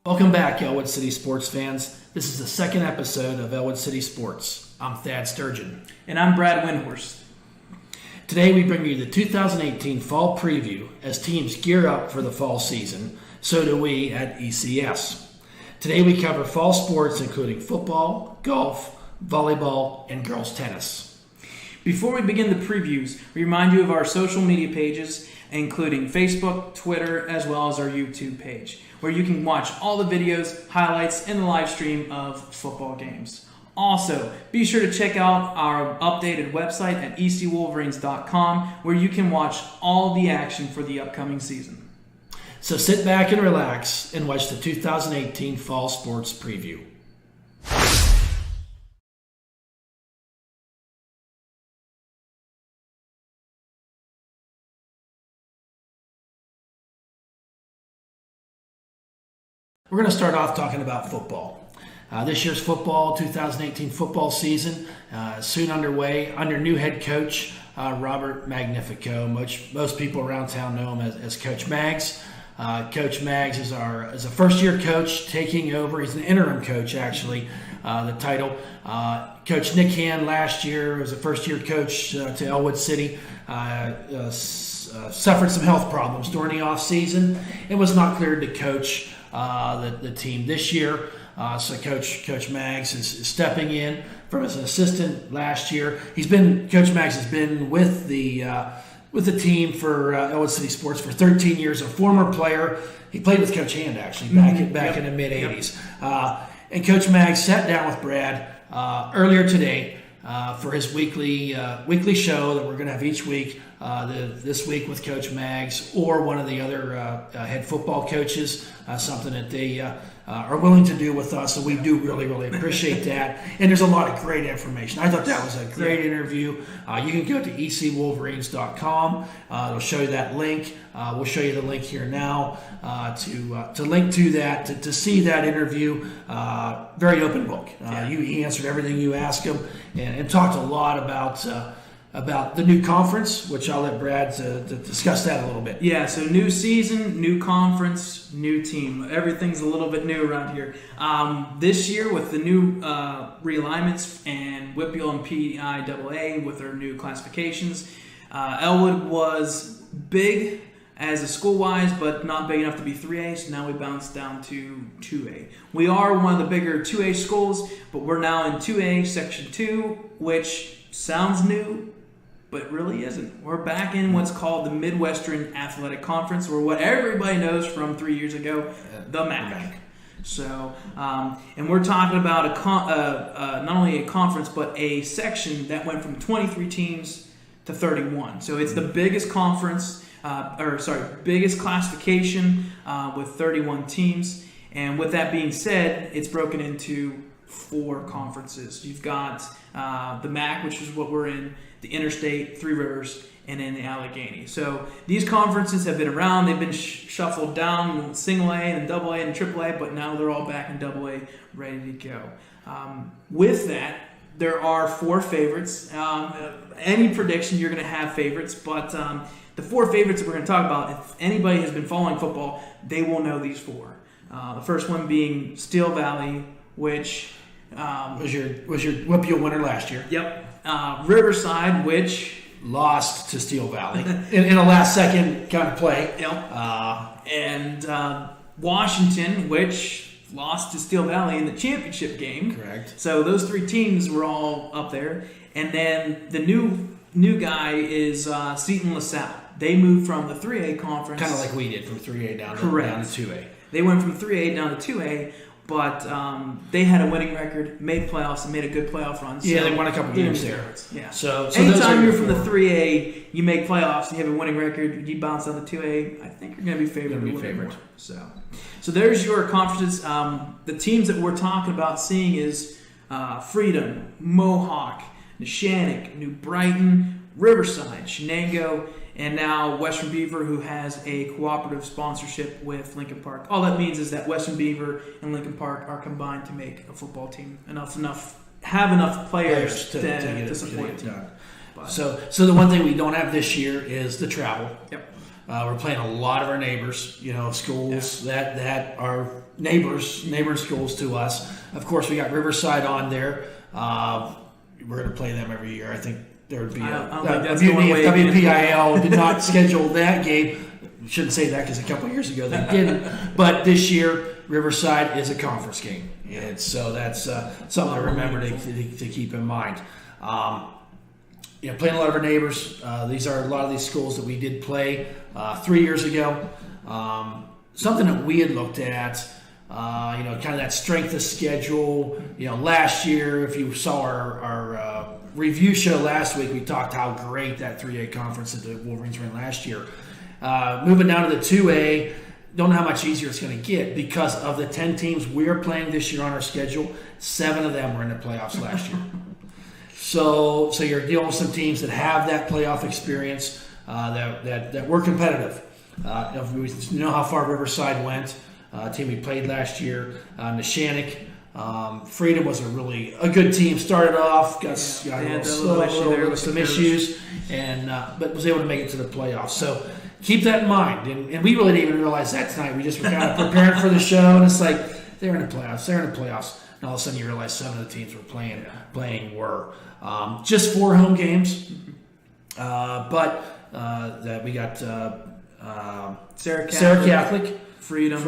Welcome back, Ellwood City sports fans. This is the second episode of Ellwood City Sports. I'm Thad Sturgeon. And I'm Brad Windhorst. Today we bring you the 2018 fall preview as teams gear up for the fall season. So do we at ECS. Today we cover fall sports including football, golf, volleyball, and girls tennis. Before we begin the previews, we remind you of our social media pages, including Facebook, Twitter, as well as our YouTube page, where you can watch all the videos, highlights, and the live stream of football games. Also, be sure to check out our updated website at ecwolverines.com, where you can watch all the action for the upcoming season. So sit back and relax and watch the 2018 fall sports preview. We're going to start off talking about football. This year's 2018 football season, soon underway under new head coach Robert Magnifico. Most people around town know him as Coach Mags. Coach Mags is a first-year coach taking over. He's an interim coach, actually, the title. Coach Nick Hand last year was a first-year coach to Ellwood City. Suffered some health problems during the offseason and was not cleared to coach the team this year. So Coach Mags is stepping in from as an assistant last year. Coach Mags has been with the team for Ellwood City Sports for 13 years. A former player, he played with Coach Hand actually back in the mid '80s. And Coach Mags sat down with Brad earlier today for his weekly show that we're going to have each week. This week with Coach Mags or one of the other head football coaches, something that they are willing to do with us, so we do really appreciate that. And there's a lot of great information. I thought that was a great interview. You can go to ecwolverines.com. It'll show you that link. We'll show you the link here now to link to that, to see that interview. Very open book. He answered everything you asked him and talked a lot about the new conference, which I'll let Brad to discuss that a little bit. Yeah, so new season, new conference, new team. Everything's a little bit new around here. This year with the new realignments and WPIAL and PIAA with their new classifications, Ellwood was big as a school-wise, but not big enough to be 3A, so now we bounced down to 2A. We are one of the bigger 2A schools, but we're now in 2A, Section 2, which sounds new, but really isn't. We're back in what's called the Midwestern Athletic Conference, or what everybody knows from 3 years ago, the MAC. So, and we're talking about not only a conference, but a section that went from 23 teams to 31. So it's the biggest conference, biggest classification with 31 teams. And with that being said, it's broken into 4 conferences. You've got the MAC, which is what we're in, the Interstate, Three Rivers, and then the Allegheny. So these conferences have been around. They've been shuffled down, single A and double A and triple A, but now they're all back in double A, ready to go. With that, there are 4 favorites. Any prediction, you're going to have favorites, but the 4 favorites that we're going to talk about, if anybody has been following football, they will know these 4. The first one being Steel Valley, which was your WPIAL winner last year. Yep. Riverside, which lost to Steel Valley in a last-second kind of play. Yep. And Washington, which lost to Steel Valley in the championship game. Correct. So those 3 teams were all up there. And then the new guy is Seton LaSalle. They moved from the 3A conference. Kind of like we did, from 3A down to 2A. They went from 3A down to 2A. But they had a winning record, made playoffs, and made a good playoff run. So they won a couple games there. Yeah. So anytime you're from the 3A, you make playoffs, you have a winning record, you bounce down to 2A, I think you're going to be favored. So there's your conferences. The teams that we're talking about seeing is Freedom, Mohawk, Neshannock, New Brighton, Riverside, Shenango, and now Western Beaver, who has a cooperative sponsorship with Lincoln Park. All that means is that Western Beaver and Lincoln Park are combined to make a football team. Have enough players to support a team. So the one thing we don't have this year is the travel. Yep. We're playing a lot of our neighbors, schools that are neighbor schools to us. Of course, we got Riverside on there. We're going to play them every year. I think there would be a mutiny if WPIL did not schedule that game. Shouldn't say that because a couple of years ago they didn't. But this year, Riverside is a conference game. And so that's something to remember to keep in mind. Playing a lot of our neighbors. These are a lot of these schools that we did play 3 years ago. Something that we had looked at, kind of that strength of schedule. Last year, if you saw our review show last week, we talked how great that 3A conference that the Wolverines ran last year. Moving down to the 2A, don't know how much easier it's going to get because of the 10 teams we're playing this year on our schedule. 7 of them were in the playoffs last year. So you're dealing with some teams that have that playoff experience that were competitive. We know how far Riverside went. Team we played last year, Neshannock. Freedom was a good team. Started off, got some issues, but was able to make it to the playoffs. So keep that in mind. And we really didn't even realize that tonight. We just were kind of preparing for the show, and it's like they're in the playoffs. And all of a sudden you realize some of the teams we're playing were just 4 home games, but that we got Sarah Catholic. Freedom,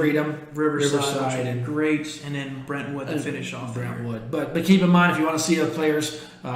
Riverside, and great, and then Brentwood to finish off. Brentwood, but keep in mind if you want to see the players, you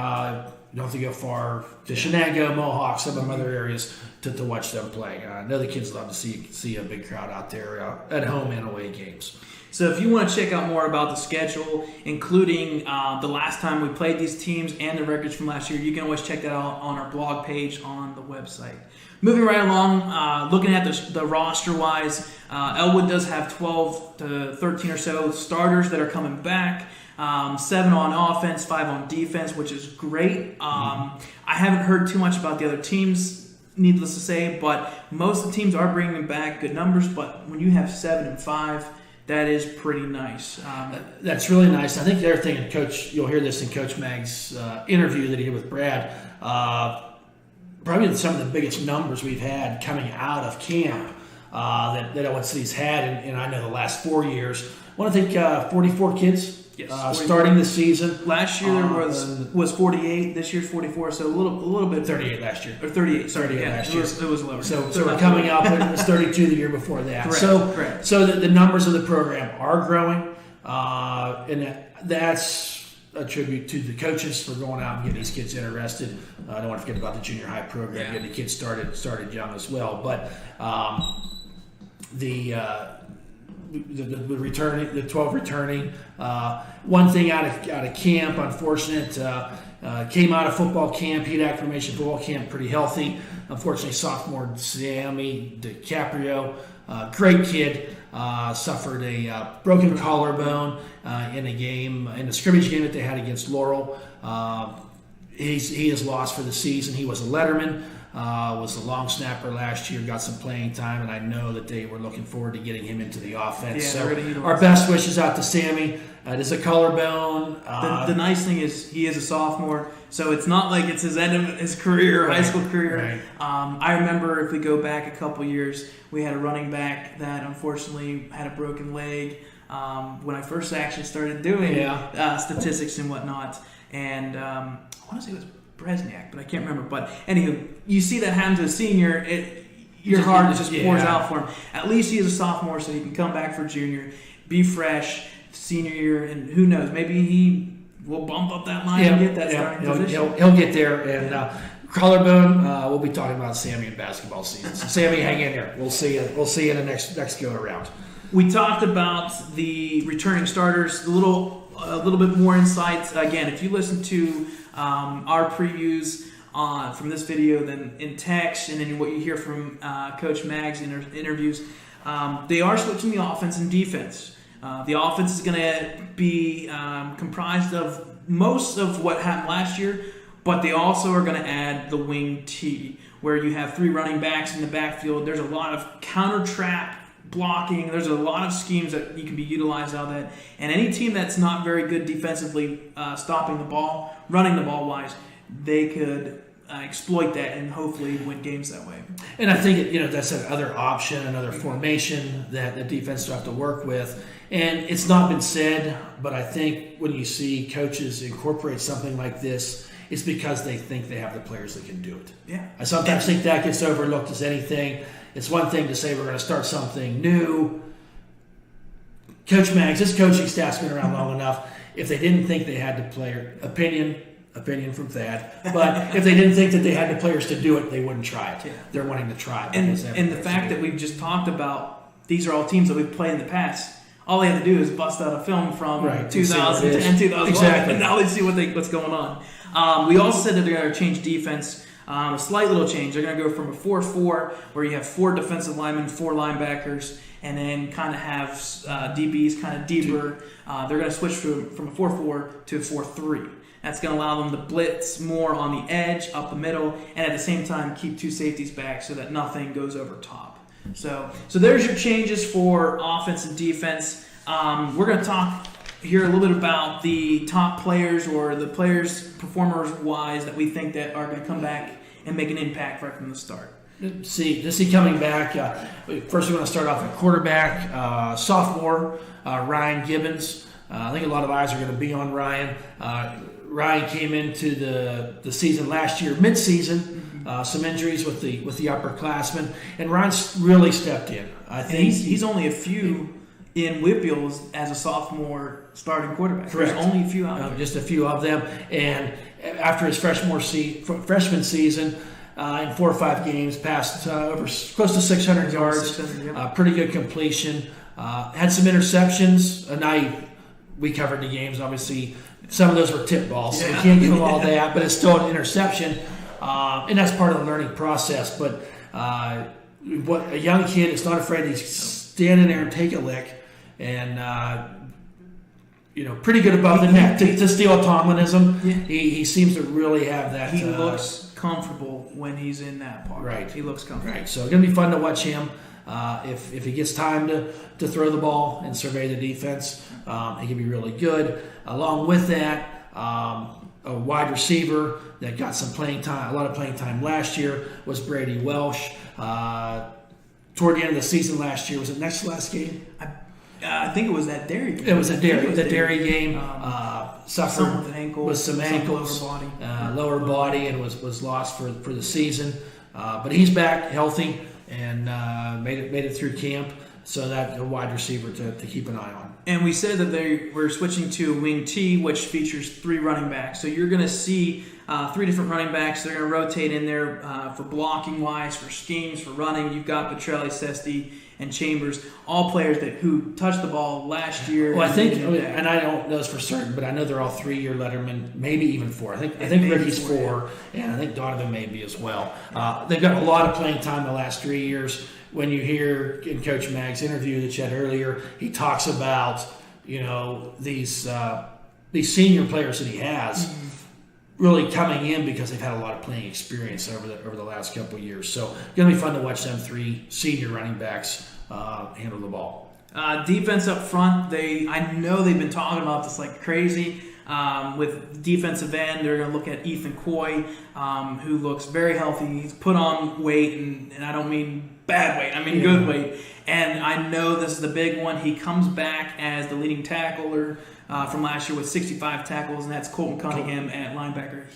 don't have to go far to Shenango, Mohawk, some of other areas to watch them play. I know the kids love to see a big crowd out there at home and away games. So if you want to check out more about the schedule, including the last time we played these teams and the records from last year, you can always check that out on our blog page on the website. Moving right along, looking at the roster-wise, Ellwood does have 12 to 13 or so starters that are coming back. 7 on offense, 5 on defense, which is great. I haven't heard too much about the other teams, needless to say, but most of the teams are bringing back good numbers. But when you have 7 and 5, that is pretty nice. That's really nice. I think the other thing, and Coach, you'll hear this in Coach Mag's interview that he did with Brad. Probably some of the biggest numbers we've had coming out of camp that Ellwood City's had, and I know the last 4 years. I want to think 44 kids. Yes, 44. Starting the season. Last year was 48. This year's 44. So a little bit. 38 last year. Or 38. Sorry, 38 last year. It was lower. So we're coming up. It was 32 the year before that. Correct. So the numbers of the program are growing, and that's a tribute to the coaches for going out and getting these kids interested. I don't want to forget about the junior high program, getting the kids started young as well. But the 12 returning. One thing out of camp, unfortunate, came out of football camp, heat acclimation football camp, pretty healthy. Unfortunately, sophomore Sammy DiCaprio, great kid, suffered a broken collarbone in a scrimmage game that they had against Laurel. He is lost for the season. He was a letterman. Was a long snapper last year, got some playing time, and I know that they were looking forward to getting him into the offense. So our best wishes out to Sammy. It is a collarbone. The nice thing is he is a sophomore, so it's not like it's his end of his career, high school career. Right. I remember if we go back a couple years, we had a running back that unfortunately had a broken leg when I first actually started doing statistics and whatnot. And I want to say it was Bresniak, but I can't remember. But anywho, you see that happen to a senior, your heart just pours out for him. At least he is a sophomore, so he can come back for junior, be fresh, senior year, and who knows, maybe he will bump up that line and get that starting position. He'll get there. And collarbone, we'll be talking about Sammy in basketball season. So Sammy, hang in there. We'll see you. We'll see you in the next go around. We talked about the returning starters, a little bit more insights. Again, if you listen to our previews from this video, then in text, and then what you hear from Coach Mag's interviews, they are switching the offense and defense. The offense is going to be comprised of most of what happened last year, but they also are going to add the wing T, where you have 3 running backs in the backfield. There's a lot of counter trap blocking. There's a lot of schemes that you can be utilized out of that. And any team that's not very good defensively stopping the ball, running the ball wise, they could exploit that and hopefully win games that way. And I think that's another option, another formation that the defense will have to work with. And it's not been said, but I think when you see coaches incorporate something like this, it's because they think they have the players that can do it. Yeah. I sometimes think that gets overlooked as anything. It's one thing to say we're going to start something new. Coach Maggs, this coaching staff's been around long enough. If they didn't think they had the player, opinion from Thad, but if they didn't think that they had the players to do it, they wouldn't try it. Yeah. They're wanting to try it. And the fact that we've just talked about, these are all teams that we've played in the past. All they have to do is bust out a film from 2010, 2011, exactly. and now they see what's going on. We also said that they're going to change defense. A slight little change. They're going to go from a 4-4, where you have 4 defensive linemen, 4 linebackers, and then kind of have DBs kind of deeper. They're going to switch from a 4-4 to a 4-3. That's going to allow them to blitz more on the edge, up the middle, and at the same time keep 2 safeties back so that nothing goes over top. So there's your changes for offense and defense. We're going to talk here a little bit about the top players or the players performers-wise that we think that are going to come back and make an impact right from the start. See coming back. First, we want to start off at quarterback, sophomore Ryan Gibbons. I think a lot of eyes are going to be on Ryan. Ryan came into the season last year, mid-season. Some injuries with the upperclassmen, and Ryan's really stepped in. I think he's only a few in Whitfield as a sophomore starting quarterback. Correct. There's only a few out there. Just a few of them. And after his freshman season, in 4 or 5 games, passed over close to 600 yards. 600, yeah. Pretty good completion. Had some interceptions. We covered the games, obviously. Some of those were tip balls, so you can't give them all that, but it's still an interception. And that's part of the learning process. But what a young kid is not afraid to stand in there and take a lick, and pretty good above the neck to steal Tomlinism. Yeah. He seems to really have that. He looks comfortable when he's in that part. Right. He looks comfortable. Right. So it's going to be fun to watch him. If he gets time to throw the ball and survey the defense, he can be really good. Along with that, a wide receiver that got some playing time, a lot of playing time last year, was Brady Welsh. Toward the end of the season last year, was it next to last game? I think it was that Derry game. It was the Derry game. Suffered with some ankles, lower body, and was lost for the season. But he's back healthy and made it through camp. So that's a wide receiver to keep an eye on. And we said that we're switching to wing T, which features 3 running backs. So you're going to see 3 different running backs. They're going to rotate in there for blocking wise, for schemes, for running. You've got Petrelli, Sesti, and Chambers, all players who touched the ball last year. Well, I think, and I don't know this for certain, but I know they're all 3-year lettermen, maybe even 4. I think Ricky's 4, and I think Donovan may be as well. They've got a lot of playing time the last 3 years. When you hear in Coach Maggs' interview that you had earlier, he talks about these senior players that he has really coming in because they've had a lot of playing experience over the last couple of years. So it's going to be fun to watch them 3 senior running backs handle the ball. Defense up front, I know they've been talking about this like crazy. With defensive end, they're going to look at Ethan Coy, who looks very healthy. He's put on weight, and I don't mean bad weight. I mean good weight. And I know this is the big one. He comes back as the leading tackler from last year with 65 tackles, and that's Colton Cunningham at linebacker.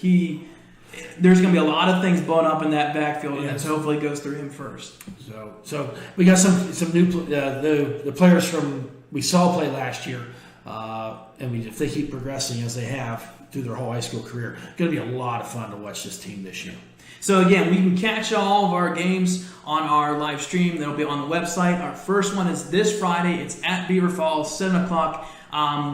There's going to be a lot of things blown up in that backfield, and so hopefully it goes through him first. So we got some new the players from we saw play last year. And if they keep progressing as they have through their whole high school career, it's going to be a lot of fun to watch this team this year. So again, we can catch all of our games on our live stream. That'll be on the website. Our first one is this Friday. It's at Beaver Falls, 7 o'clock.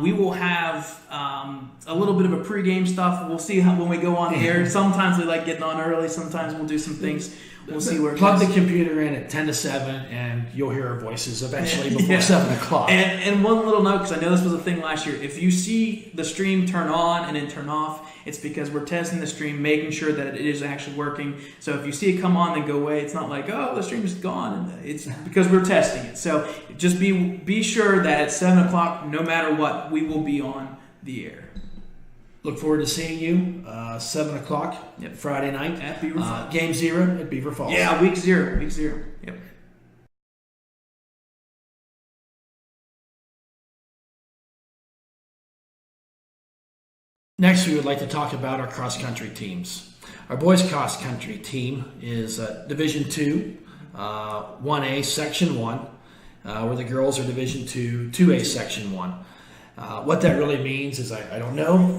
We will have a little bit of a pregame stuff. We'll see when we go on the air. Sometimes we like getting on early. Sometimes we'll do some things. We'll see where it Plug goes. the computer in at 10 to 7, and you'll hear our voices eventually before 7 o'clock. And one little note, because I know this was a thing last year. If you see the stream turn on and then turn off, it's because we're testing the stream, making sure that it is actually working. So if you see it come on and go away, it's not like, oh, the stream is gone. It's because we're testing it. So just be sure that at 7 o'clock, no matter what, we will be on the air. look forward to seeing you 7 o'clock Friday night at Beaver Falls. Game 0 at Beaver Falls. Yeah, week 0. Yep. Next, we would like to talk about our cross-country teams. Our boys cross-country team is Division II, 1A, Section 1, where the girls are Division II, 2A, Section 1. What that really means is I don't know.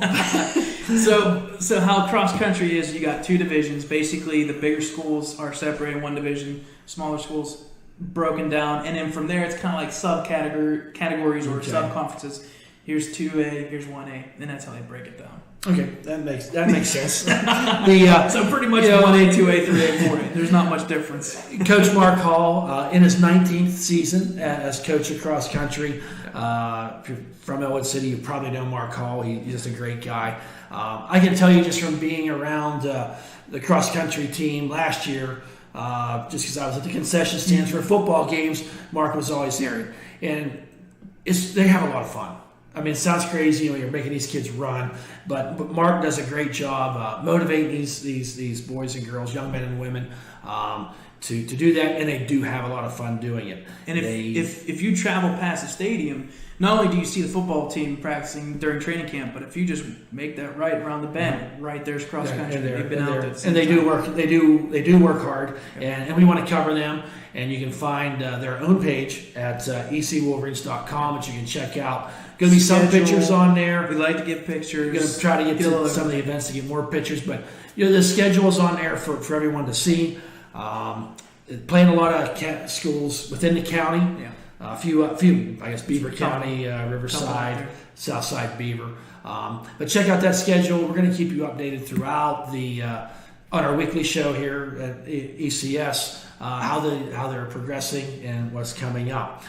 So how cross-country is, you got 2 divisions. Basically, the bigger schools are separated in 1 division, smaller schools broken down, and then from there, it's kind of like subcategories or sub-conferences. Here's 2A, here's 1A, and that's how they break it down. Okay, that makes sense. So pretty much 1A, 2A, 3A, 4A. There's not much difference. Coach Mark Hall, in his 19th season as coach of cross country, if you're from Ellwood City, you probably know Mark Hall. He's just a great guy. I can tell you just from being around the cross country team last year, just because I was at the concession stands for football games, Mark was always there, and they have a lot of fun. I mean, it sounds crazy when you're making these kids run, but Mark does a great job motivating these boys and girls, young men and women, to do that, and they do have a lot of fun doing it. And if you travel past the stadium, not only do you see the football team practicing during training camp, but if you just make that right around the bend, right there's cross country. They've been out there, and they do work. They do work hard, and we want to cover them. And you can find their own page at ecwolverines.com, which you can check out. Going to be some pictures on there. We like to get pictures. We're going to try to get to some of the events to get more pictures, but the schedule is on there for everyone to see. Playing a lot of schools within the county. Yeah. A few, I guess, Beaver County, Riverside, Southside Beaver. But check out that schedule. We're going to keep you updated throughout on our weekly show here at ECS, how they're progressing and what's coming up.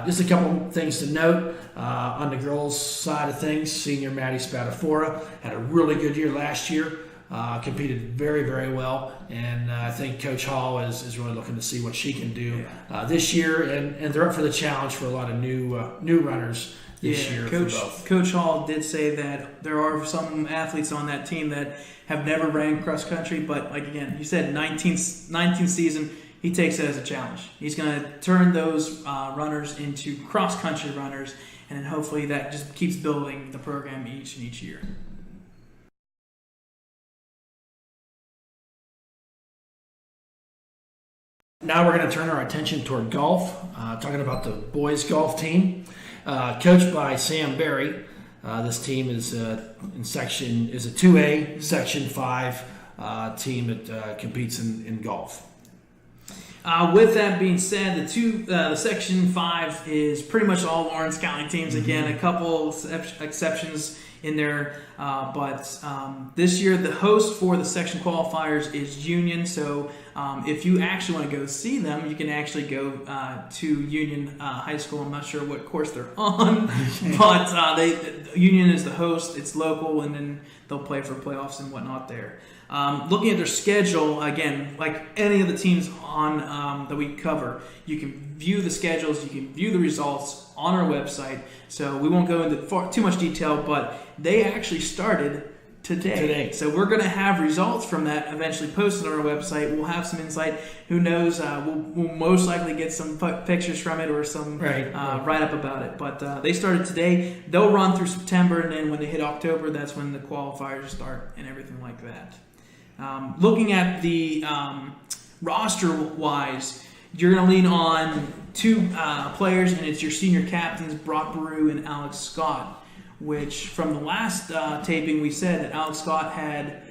Just a couple things to note on the girls' side of things. Senior Maddie Spadafora had a really good year last year. Competed very, very well, and I think Coach Hall is really looking to see what she can do this year, and they're up for the challenge for a lot of new runners this year. Coach Hall did say that there are some athletes on that team that have never ran cross country, but like again, he said 19th season, he takes it as a challenge. He's going to turn those runners into cross country runners, and then hopefully that just keeps building the program each year. Now we're going to turn our attention toward golf, talking about the boys golf team, coached by Sam Berry. This team is a 2A Section 5 team that competes in golf. With that being said, the Section 5 is pretty much all Lawrence County teams. Again, a couple exceptions in there, but this year the host for the section qualifiers is Union. So if you actually want to go see them, you can actually go to Union High School. I'm not sure what course they're on, but Union is the host. It's local, and then they'll play for playoffs and whatnot there. Looking at their schedule, again, like any of the teams on that we cover, you can view the schedules, you can view the results on our website. So we won't go into too much detail, but they actually started today. So we're going to have results from that eventually posted on our website. We'll have some insight. Who knows? We'll most likely get some pictures from it or some write-up about it. But they started today. They'll run through September, and then when they hit October, that's when the qualifiers start and everything like that. Looking at the roster-wise, you're going to lean on 2 players, and it's your senior captains, Brock Baru and Alex Scott, which from the last taping we said that Alex Scott had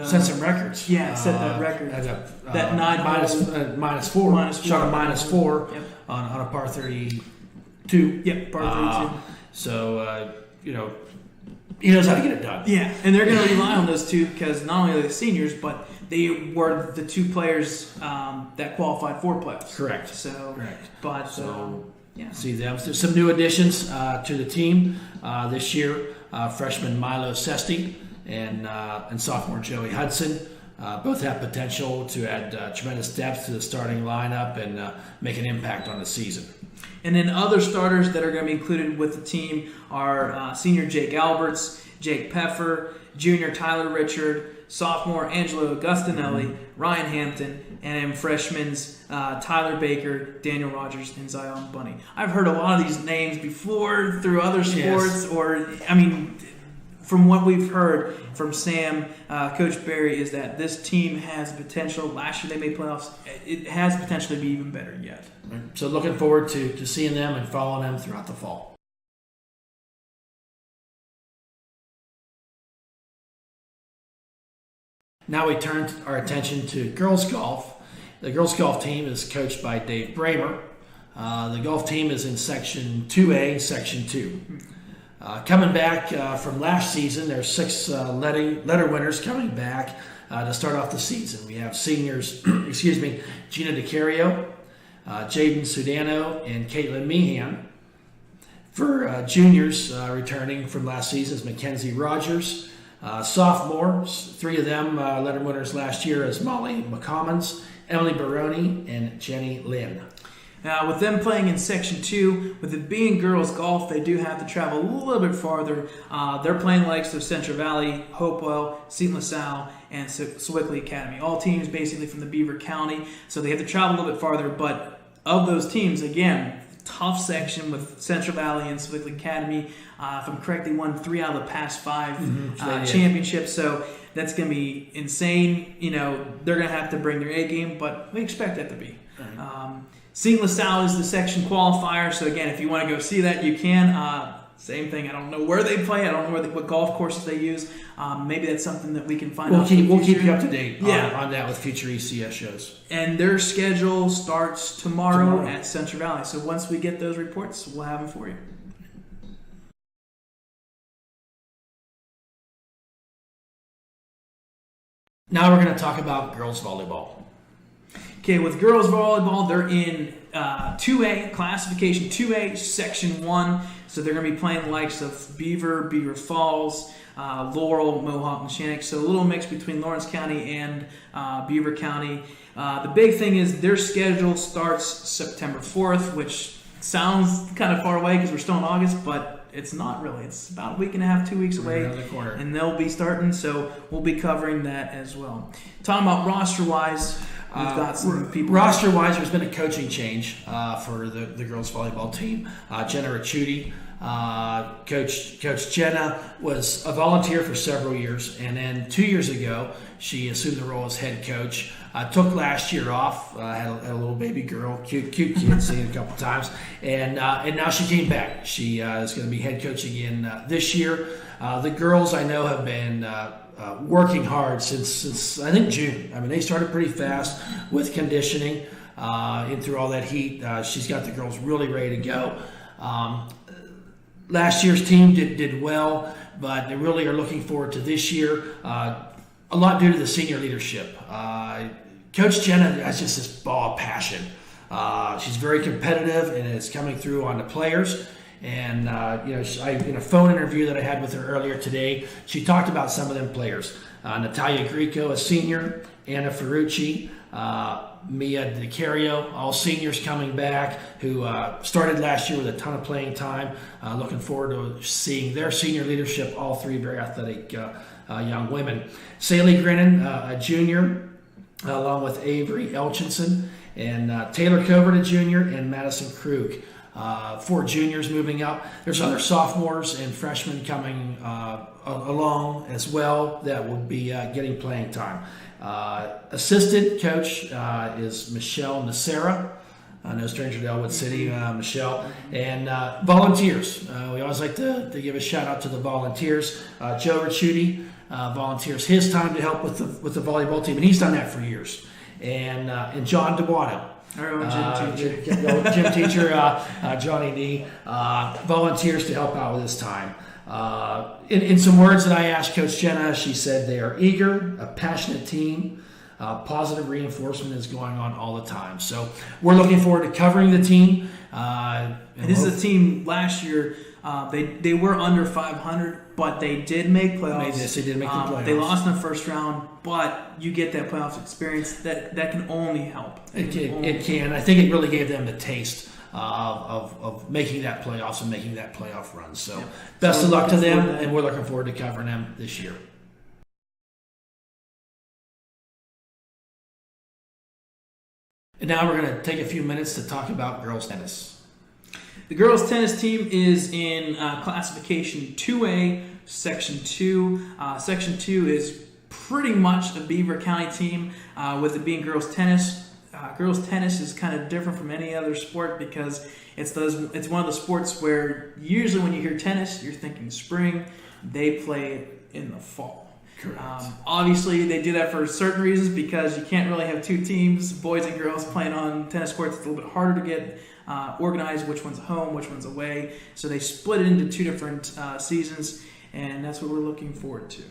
set some records. Yeah, set that record. That 9 minus four. Shot a -4 on a par 32. Yep, par 32. So, he knows how to get it done. Yeah, and they're going to rely on those 2 because not only are they seniors, but they were the 2 players that qualified for playoffs. Correct. See them. There's some new additions to the team this year. Freshman Milo Sesti and sophomore Joey Hudson both have potential to add tremendous depth to the starting lineup and make an impact on the season. And then other starters that are going to be included with the team are senior Jake Alberts Jake Peffer, junior Tyler Richard, sophomore Angelo Augustinelli, Ryan Hampton, and freshmen Tyler Baker, Daniel Rogers, and Zion Bunny. I've heard a lot of these names before through other sports, from what we've heard from Sam, Coach Barry, is that this team has potential. Last year they made playoffs. It has potential to be even better yet. So looking forward to seeing them and following them throughout the fall. Now we turn our attention to girls golf. The girls golf team is coached by Dave Bramer. The golf team is in Section 2A, Section 2. Coming back from last season, there's 6 letter winners coming back to start off the season. We have seniors, Gina DiCario, Jaden Sudano, and Caitlin Meehan. For juniors returning from last season is Mackenzie Rogers. Sophomores, 3 of them letter winners last year is Molly McCommons, Emily Baroni, and Jenny Lynn. With them playing in Section 2, with it being girls golf, they do have to travel a little bit farther. They're playing the likes of Central Valley, Hopewell, St. LaSalle, and Sewickley Academy. All teams basically from the Beaver County, so they have to travel a little bit farther. But of those teams, again, tough section with Central Valley and Sewickley Academy. If I'm correct, they won 3 out of the past 5 championships, so that's going to be insane. They're going to have to bring their A game, but we expect that to be. St. LaSalle is the section qualifier, so again, if you want to go see that, you can. Same thing. I don't know where they play. I don't know what golf courses they use. Maybe that's something that we can find out. We'll keep you up to date on that with future ECS shows. And their schedule starts tomorrow at Central Valley. So once we get those reports, we'll have them for you. Now we're going to talk about girls volleyball. Okay, with girls volleyball, they're in 2A, classification 2A, Section 1. So they're going to be playing the likes of Beaver Falls, Laurel, Mohawk, and Shannock. So a little mix between Lawrence County and Beaver County. The big thing is their schedule starts September 4th, which sounds kind of far away because we're still in August, but it's not really. It's about a week and a half, 2 weeks away, and they'll be starting. So we'll be covering that as well. Talking about roster-wise, we've got some people. Roster-wise, there's been a coaching change for the girls volleyball team. Jenna Ricciuti, Coach Jenna was a volunteer for several years, and then 2 years ago, she assumed the role as head coach. Took last year off, had a little baby girl, cute kid, seen it a couple times, and now she came back. She is going to be head coach again this year. The girls I know have been working hard since I think June. I mean, they started pretty fast with conditioning and through all that heat. She's got the girls really ready to go. Last year's team did well, but they really are looking forward to this year. A lot due to the senior leadership. Coach Jenna has just this ball of passion. She's very competitive, and it's coming through on the players. And in a phone interview that I had with her earlier today, she talked about some of them players. Natalia Greco, a senior, Anna Ferrucci, Mia DiCario, all seniors coming back who started last year with a ton of playing time. Looking forward to seeing their senior leadership, all 3 very athletic young women. Saley Grinnan, a junior, along with Avery Elchinson, and Taylor Covert, a junior, and Madison Krug. 4 juniors moving up. There's other sophomores and freshmen coming along as well that will be getting playing time. Assistant coach is Michelle Nacera, no stranger to Ellwood City, Michelle. And volunteers. We always like to give a shout out to the volunteers. Joe Ricciuti volunteers his time to help with the volleyball team, and he's done that for years. And John DeBuono. Gym teacher Johnny D volunteers to help out with his time. In some words that I asked Coach Jenna, she said they are eager, a passionate team. Positive reinforcement is going on all the time. So we're looking forward to covering the team. This is a team last year. They were under 500, but they did make playoffs. They did make the playoffs. They lost in the first round, but you get that playoffs experience. That can only help. It can. I think it really gave them the taste of making that playoffs and making that playoff run. So best of luck to them, and we're looking forward to covering them this year. And now we're going to take a few minutes to talk about girls tennis. The girls tennis team is in classification 2A, Section 2. Section 2 is pretty much a Beaver County team, with it being girls tennis. Girls tennis is kind of different from any other sport because it's one of the sports where usually when you hear tennis, you're thinking spring. They play it in the fall. Obviously, they do that for certain reasons because you can't really have two teams, boys and girls, playing on tennis courts. It's a little bit harder to get organized, which one's home, which one's away. So they split it into two different seasons, and that's what we're looking forward to.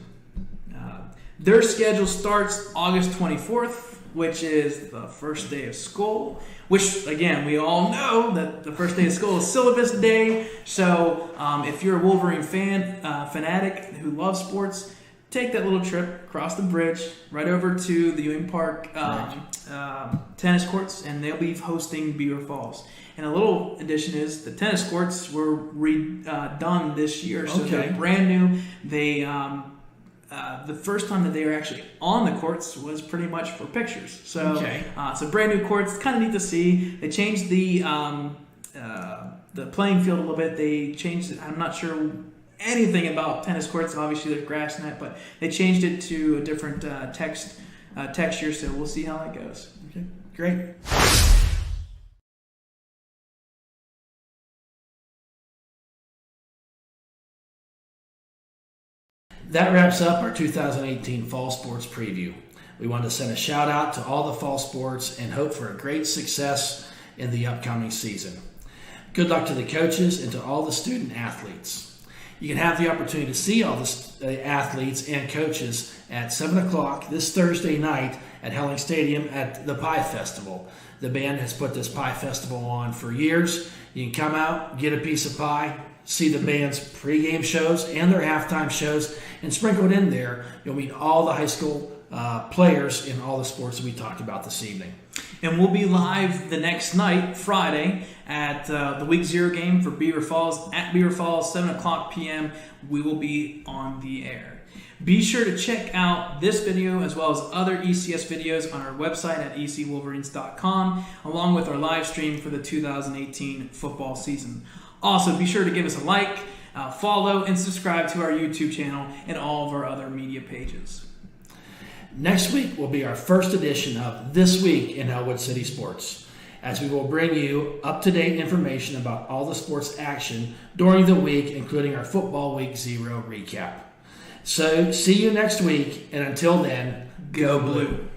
Their schedule starts August 24th, which is the first day of school, which, again, we all know that the first day of school is syllabus day. So if you're a Wolverine fanatic who loves sports, take that little trip across the bridge right over to the Ewing Park tennis courts, and they'll be hosting Beaver Falls. And a little addition is the tennis courts were redone this year, so they're brand new. They the first time that they were actually on the courts was pretty much for pictures. So it's a brand new courts. It's kind of neat to see. They changed the playing field a little bit. They changed it. I'm not sure anything about tennis courts. Obviously, there's grass net, but they changed it to a different texture, so we'll see how that goes. Okay, great. That wraps up our 2018 Fall Sports Preview. We want to send a shout out to all the fall sports and hope for a great success in the upcoming season. Good luck to the coaches and to all the student athletes. You can have the opportunity to see all the athletes and coaches at 7 o'clock this Thursday night at Helling Stadium at the Pie Festival. The band has put this Pie Festival on for years. You can come out, get a piece of pie, see the band's pregame shows and their halftime shows, and sprinkled in there, you'll meet all the high school players in all the sports that we talked about this evening. And we'll be live the next night, Friday, at the Week 0 game for Beaver Falls. At Beaver Falls, 7 o'clock p.m., we will be on the air. Be sure to check out this video as well as other ECS videos on our website at ecwolverines.com, along with our live stream for the 2018 football season. Also, be sure to give us a like, follow, and subscribe to our YouTube channel and all of our other media pages. Next week will be our first edition of This Week in Ellwood City Sports, as we will bring you up-to-date information about all the sports action during the week, including our Football Week 0 recap. So, see you next week, and until then, go Blue.